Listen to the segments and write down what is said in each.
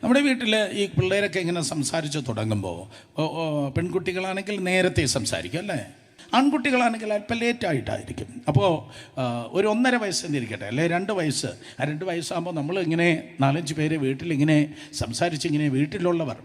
നമ്മുടെ വീട്ടിൽ ഈ പിള്ളേരൊക്കെ ഇങ്ങനെ സംസാരിച്ച് തുടങ്ങുമ്പോൾ പെൺകുട്ടികളാണെങ്കിൽ നേരത്തെ സംസാരിക്കും അല്ലേ, ആൺകുട്ടികളാണെങ്കിൽ അല്പം ലേറ്റായിട്ടായിരിക്കും. അപ്പോൾ ഒരു 1.5 വയസ്സ് എന്നിരിക്കട്ടെ, അല്ലെ 2 വയസ്സ്. ആ 2 വയസ്സാകുമ്പോൾ നമ്മൾ ഇങ്ങനെ 4-5 പേര് വീട്ടിലിങ്ങനെ സംസാരിച്ചിങ്ങനെ വീട്ടിലുള്ളവർ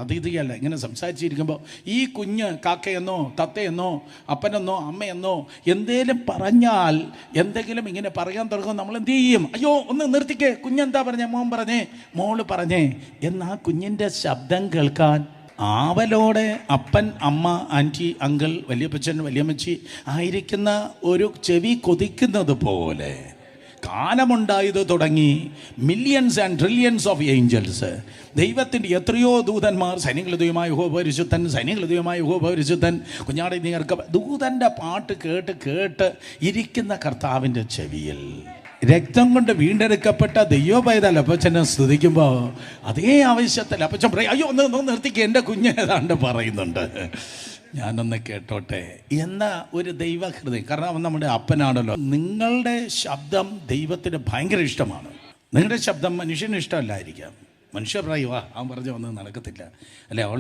അതിഥിയല്ല ഇങ്ങനെ സംസാരിച്ചിരിക്കുമ്പോൾ ഈ കുഞ്ഞ് കാക്കയെന്നോ തത്തയെന്നോ അപ്പനെന്നോ അമ്മയെന്നോ എന്തേലും പറഞ്ഞാൽ, എന്തെങ്കിലും ഇങ്ങനെ പറയാൻ തുടങ്ങും, നമ്മൾ എന്ത് ചെയ്യും? അയ്യോ ഒന്ന് നിർത്തിക്കേ, കുഞ്ഞെന്താ പറഞ്ഞേ, മോൻ പറഞ്ഞേ, മോള് പറഞ്ഞേ എന്നാ കുഞ്ഞിൻ്റെ ശബ്ദം കേൾക്കാൻ ആവലോടെ അപ്പൻ അമ്മ ആൻറ്റി അങ്കിൾ വലിയപ്പച്ചൻ വലിയമ്മച്ചി ആയിരിക്കുന്ന ഒരു ചെവി കൊതിക്കുന്നത് പോലെ കാലമുണ്ടായത് തുടങ്ങി millions and trillions of angels, ദൈവത്തിൻ്റെ എത്രയോ ദൂതന്മാർ, സൈന്യങ്ങളുടെ ദൈവമായ യഹോവ പരിശുദ്ധൻ കുഞ്ഞാടി നീർക്ക ദൂതൻ്റെ പാട്ട് കേട്ട് കേട്ട് ഇരിക്കുന്ന കർത്താവിൻ്റെ ചെവിയിൽ രക്തം കൊണ്ട് വീണ്ടെടുക്കപ്പെട്ട ദൈവപൈതൽ അപ്പച്ചനെ സ്തുതിക്കുമ്പോൾ അതേ ആവശ്യത്തിൽ അപ്പച്ചൻ പറയും, അയ്യോ ഒന്ന് നിർത്തിക്കുക, എൻ്റെ കുഞ്ഞ് ഏതാണ്ട് പറയുന്നുണ്ട്, ഞാനൊന്ന് കേട്ടോട്ടെ എന്ന ഒരു ദൈവഹൃദയം. കാരണം അവൻ നമ്മുടെ അപ്പനാണല്ലോ. നിങ്ങളുടെ ശബ്ദം ദൈവത്തിന് ഭയങ്കര ഇഷ്ടമാണ്. നിങ്ങളുടെ ശബ്ദം മനുഷ്യന് ഇഷ്ടമല്ലായിരിക്കാം. മനുഷ്യർ പറയുക അവൻ പറഞ്ഞ ഒന്നും നടക്കത്തില്ല, അല്ലെ അവൾ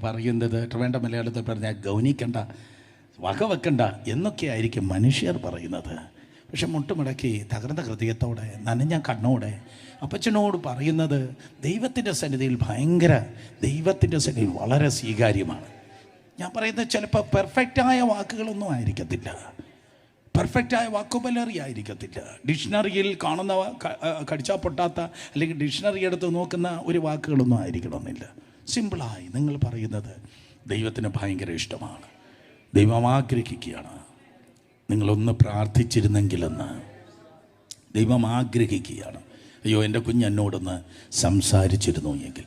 പറയുന്നത് വേണ്ട മലയാളത്തിൽ പറഞ്ഞാൽ ഗൗനിക്കണ്ട, വകവെക്കണ്ട എന്നൊക്കെ ആയിരിക്കും മനുഷ്യർ പറയുന്നത്. പക്ഷെ മുട്ടുമടക്കി തകർന്ന ഹൃദയത്തോടെ നനഞ്ഞ കണ്ണോടെ അപ്പച്ചനോട് പറയുന്നത് ദൈവത്തിൻ്റെ സന്നിധിയിൽ ദൈവത്തിൻ്റെ സന്നിധിയിൽ വളരെ സ്വീകാര്യമാണ്. ഞാൻ പറയുന്നത് ചിലപ്പോൾ പെർഫെക്റ്റായ വാക്കുകളൊന്നും ആയിരിക്കത്തില്ല, പെർഫെക്റ്റായ വാക്കുബലറി ആയിരിക്കത്തില്ല, ഡിക്ഷണറിയിൽ കാണുന്ന കടിച്ചാൽ പൊട്ടാത്ത അല്ലെങ്കിൽ ഡിക്ഷണറി എടുത്ത് നോക്കുന്ന ഒരു വാക്കുകളൊന്നും ആയിരിക്കണമെന്നില്ല. സിമ്പിളായി നിങ്ങൾ പറയുന്നത് ദൈവത്തിന് ഭയങ്കര ഇഷ്ടമാണ്, ദൈവം ആഗ്രഹിക്കുകയാണ്. നിങ്ങളൊന്ന് പ്രാർത്ഥിച്ചിരുന്നെങ്കിലെന്ന് ദൈവം ആഗ്രഹിക്കുകയാണ്. അയ്യോ എൻ്റെ കുഞ്ഞ് എന്നോടൊന്ന് സംസാരിച്ചിരുന്നു എങ്കിൽ.